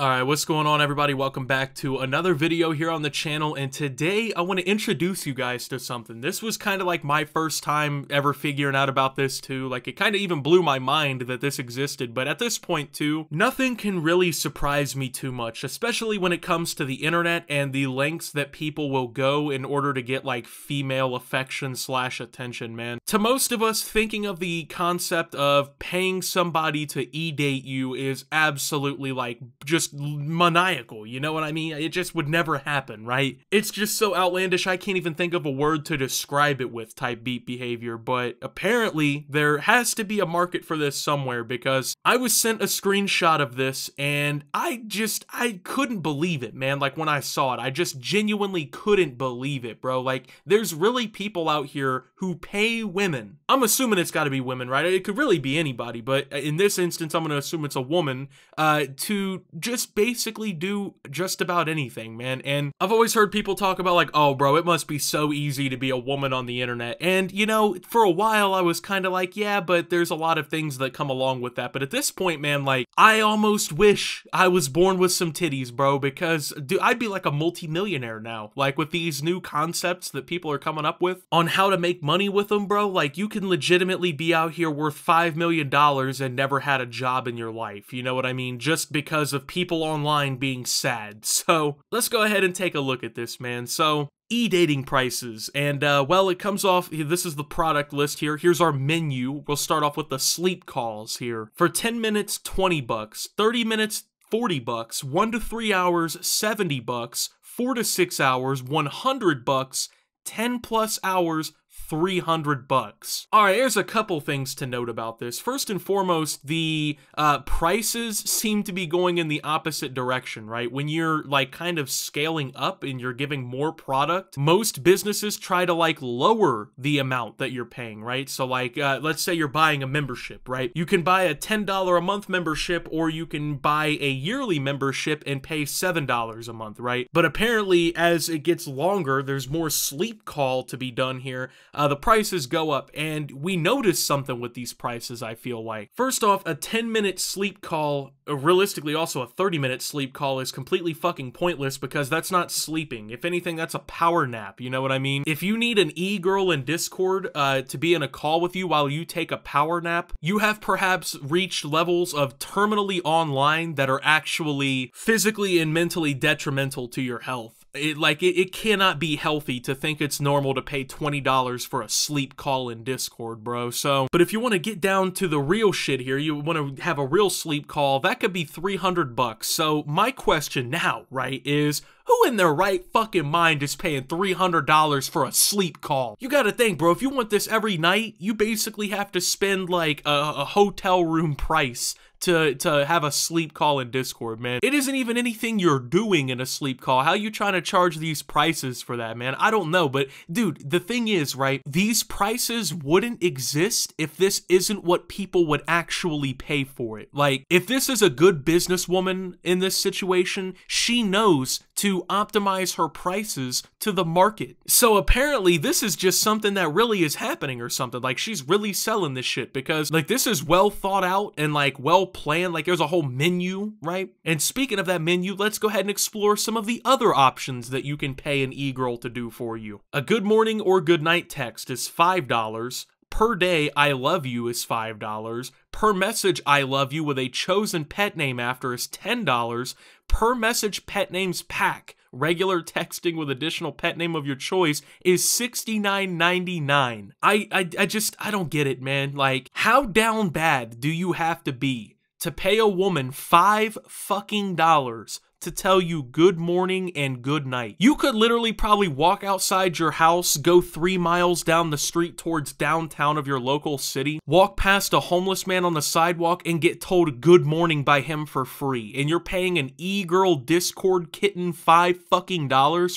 Alright, what's going on, everybody? Welcome back to another video here on the channel, and today I want to introduce you guys to something. This was kind of like my first time ever figuring out about this too. Like, it kind of even blew my mind that this existed, but at this point too, nothing can really surprise me too much, especially when it comes to the internet and the lengths that people will go in order to get like female affection / attention, man. To most of us, thinking of the concept of paying somebody to e-date you is absolutely like just maniacal, you know what I mean? It just would never happen, right? It's just so outlandish I can't even think of a word to describe it with type beat behavior, but apparently there has to be a market for this somewhere, because I was sent a screenshot of this and I couldn't believe it, man. Like, when I saw it, I just genuinely couldn't believe it, bro. Like, there's really people out here who pay women. I'm assuming it's gotta be women, right? It could really be anybody, but in this instance, I'm gonna assume it's a woman, to just basically do just about anything, man. And I've always heard people talk about like, oh bro, it must be so easy to be a woman on the internet. And you know, for a while I was kind of like, yeah, but there's a lot of things that come along with that. But at this point, man, like, I almost wish I was born with some titties, bro, because dude, I'd be like a multi-millionaire now. Like, with these new concepts that people are coming up with on how to make money with them, bro, like, you can legitimately be out here worth $5 million and never had a job in your life. You know what I mean? Just because of people online being sad. So let's go ahead and take a look at this, man. So e-dating prices, and well, it comes off, this is the product list here. Here's our menu. We'll start off with the sleep calls here. For 10 minutes, 20 bucks, 30 minutes, 40 bucks, 1 to 3 hours, 70 bucks, 4 to 6 hours, 100 bucks, 10 plus hours, 300 bucks. All right, here's a couple things to note about this. First and foremost, the prices seem to be going in the opposite direction, right? When you're like kind of scaling up and you're giving more product, most businesses try to like lower the amount that you're paying, right? So like, let's say you're buying a membership, right? You can buy a $10 a month membership, or you can buy a yearly membership and pay $7 a month, right? But apparently, as it gets longer, there's more sleep call to be done here. The prices go up, and we notice something with these prices, I feel like. First off, a 10-minute sleep call, realistically also a 30-minute sleep call, is completely fucking pointless, because that's not sleeping. If anything, that's a power nap, you know what I mean? If you need an e-girl in Discord to be in a call with you while you take a power nap, you have perhaps reached levels of terminally online that are actually physically and mentally detrimental to your health. It cannot be healthy to think it's normal to pay $20 for a sleep call in Discord, bro. So, but if you want to get down to the real shit here, you want to have a real sleep call, that could be 300 bucks. So my question now, right, is who in their right fucking mind is paying $300 for a sleep call? You gotta think, bro, if you want this every night, you basically have to spend like a hotel room price to have a sleep call in Discord, man. It isn't even anything you're doing in a sleep call. How you trying to charge these prices for that, man? I don't know, but dude, the thing is, right, these prices wouldn't exist if this isn't what people would actually pay for it. Like, if this is a good businesswoman in this situation, she knows to optimize her prices to the market. So apparently this is just something that really is happening or something. Like, she's really selling this shit, because like, this is well thought out and like well planned. Like, there's a whole menu, right? And speaking of that menu, let's go ahead and explore some of the other options that you can pay an e-girl to do for you. A good morning or good night text is $5. Per day, I love you is $5. Per message, I love you with a chosen pet name after is $10. Per message pet names pack, regular texting with additional pet name of your choice, is $69.99. I don't get it, man. Like, how down bad do you have to be to pay a woman $5 fucking to tell you good morning and good night? You could literally probably walk outside your house, go 3 miles down the street towards downtown of your local city, walk past a homeless man on the sidewalk, and get told good morning by him for free. And you're paying an e-girl Discord kitten $5 fucking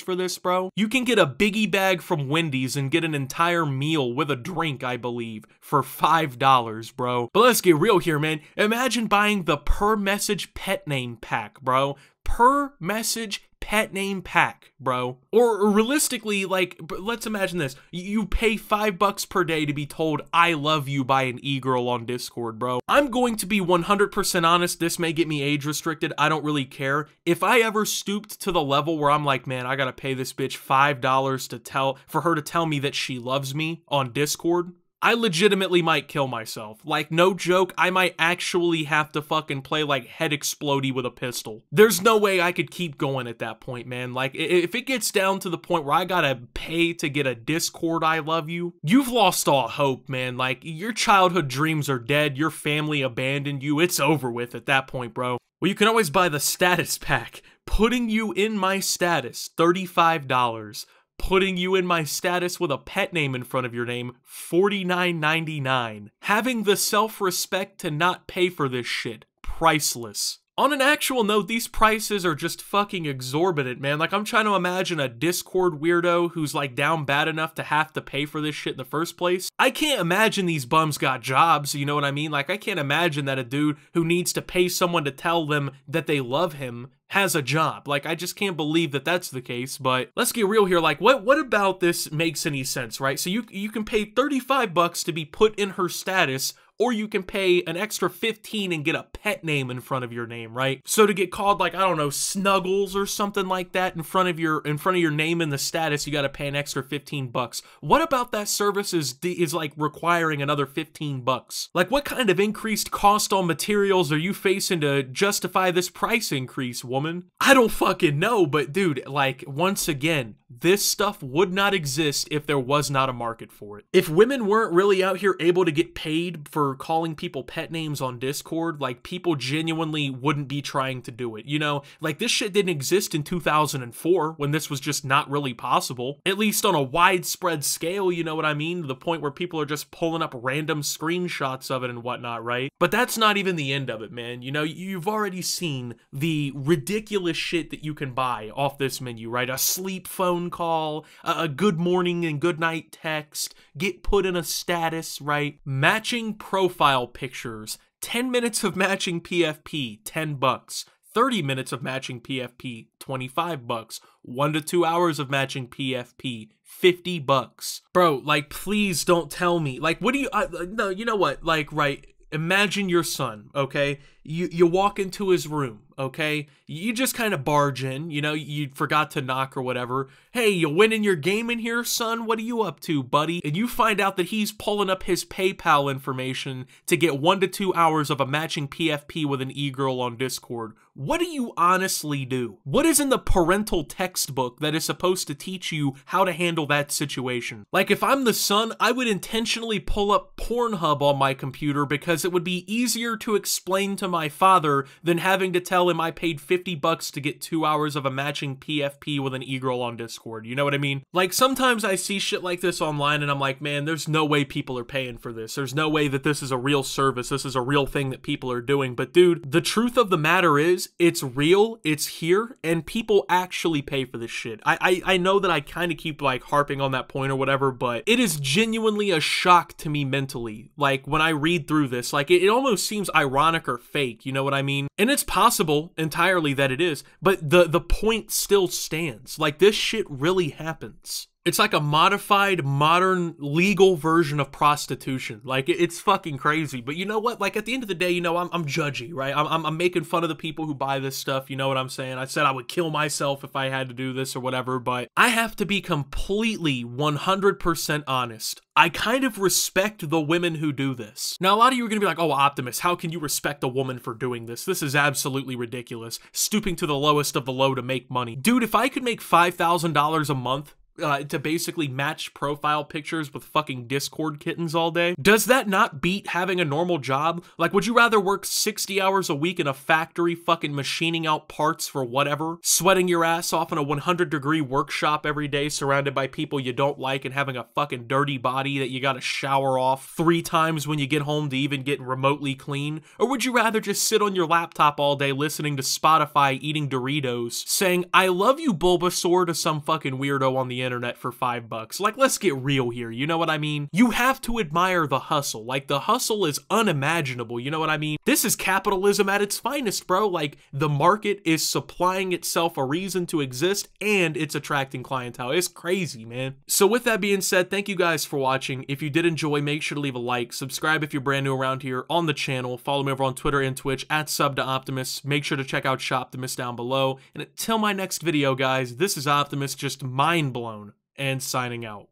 for this, bro? You can get a biggie bag from Wendy's and get an entire meal with a drink, I believe, for $5, bro. But let's get real here, man. Imagine buying the per message pet name pack, bro. Per message pet name pack, bro. Or realistically, like, let's imagine this. You pay $5 per day to be told I love you by an e-girl on Discord, bro. I'm going to be 100% honest, this may get me age restricted, I don't really care. If I ever stooped to the level where I'm like, man, I gotta pay this bitch $5 for her to tell me that she loves me on Discord, I legitimately might kill myself. Like, no joke, I might actually have to fucking play like head explodey with a pistol. There's no way I could keep going at that point, man. Like, if it gets down to the point where I gotta pay to get a Discord I love you, you've lost all hope, man. Like, your childhood dreams are dead, your family abandoned you, it's over with at that point, bro. Well, you can always buy the status pack. Putting you in my status, $35. Putting you in my status with a pet name in front of your name, $49.99. Having the self-respect to not pay for this shit, priceless. On an actual note, these prices are just fucking exorbitant, man. Like, I'm trying to imagine a Discord weirdo who's like down bad enough to have to pay for this shit in the first place. I can't imagine these bums got jobs, you know what I mean? Like, I can't imagine that a dude who needs to pay someone to tell them that they love him has a job. Like, I just can't believe that that's the case. But let's get real here. Like, what about this makes any sense, right? So you can pay $35 to be put in her status, or you can pay an extra $15 and get a pet name in front of your name, right? So to get called, like, I don't know, Snuggles or something like that in front of your name in the status, you got to pay an extra $15. What about that service is like requiring another $15? Like, what kind of increased cost on materials are you facing to justify this price increase, woman? I don't fucking know, but dude, like, once again, this stuff would not exist if there was not a market for it. If women weren't really out here able to get paid for calling people pet names on Discord, like, people genuinely wouldn't be trying to do it, you know? Like, this shit didn't exist in 2004 when this was just not really possible, at least on a widespread scale, you know what I mean? To the point where people are just pulling up random screenshots of it and whatnot, right? But that's not even the end of it, man. You know, you've already seen the ridiculous shit that you can buy off this menu, right? A sleep phone call, a good morning and good night text, get put in a status, right? Matching profile pictures, 10 minutes of matching PFP, $10. 30 minutes of matching PFP, $25. 1 to 2 hours of matching PFP, $50. Bro, like, please don't tell me. Like, what do you, no, you know what? Like, right, imagine your son, okay? You walk into his room, okay? You just kind of barge in, you know, you forgot to knock or whatever. Hey, you winning your game in here, son? What are you up to, buddy? And you find out that he's pulling up his PayPal information to get 1 to 2 hours of a matching PFP with an e-girl on Discord. What do you honestly do? What is in the parental textbook that is supposed to teach you how to handle that situation? Like, if I'm the son, I would intentionally pull up Pornhub on my computer because it would be easier to explain to my father than having to tell him I paid $50 to get 2 hours of a matching PFP with an e-girl on Discord. You know what I mean? Like, sometimes I see shit like this online and I'm like, man, there's no way people are paying for this. There's no way that this is a real service. This is a real thing that people are doing. But dude, the truth of the matter is, it's real, it's here, and people actually pay for this shit. I know that I kind of keep like harping on that point or whatever, but it is genuinely a shock to me mentally. Like, when I read through this, like, it almost seems ironic or fake, you know what I mean? And it's possible entirely that it is, but the point still stands. Like, this shit really happens. It's like a modified, modern, legal version of prostitution. Like, it's fucking crazy. But you know what? Like, at the end of the day, you know, I'm judgy, right? I'm making fun of the people who buy this stuff, you know what I'm saying? I said I would kill myself if I had to do this or whatever, but I have to be completely 100% honest. I kind of respect the women who do this. Now, a lot of you are going to be like, oh, Optimus, how can you respect a woman for doing this? This is absolutely ridiculous. Stooping to the lowest of the low to make money. Dude, if I could make $5,000 a month to basically match profile pictures with fucking Discord kittens all day, does that not beat having a normal job? Like, would you rather work 60 hours a week in a factory fucking machining out parts for whatever, sweating your ass off in a 100-degree workshop every day surrounded by people you don't like and having a fucking dirty body that you gotta shower off 3 times when you get home to even get remotely clean? Or would you rather just sit on your laptop all day listening to Spotify, eating Doritos, saying, I love you, Bulbasaur, to some fucking weirdo on the the internet for $5. Like, let's get real here, you know what I mean? You have to admire the hustle. Like, the hustle is unimaginable, you know what I mean? This is capitalism at its finest, bro. Like, the market is supplying itself a reason to exist, and it's attracting clientele. It's crazy, man. So with that being said, thank you guys for watching. If you did enjoy, make sure to leave a like, subscribe if you're brand new around here on the channel, follow me over on Twitter and Twitch at @SubToOptimus. Make sure to check out Shoptimus down below. And until my next video, guys, this is Optimus, just mind blown, and signing out.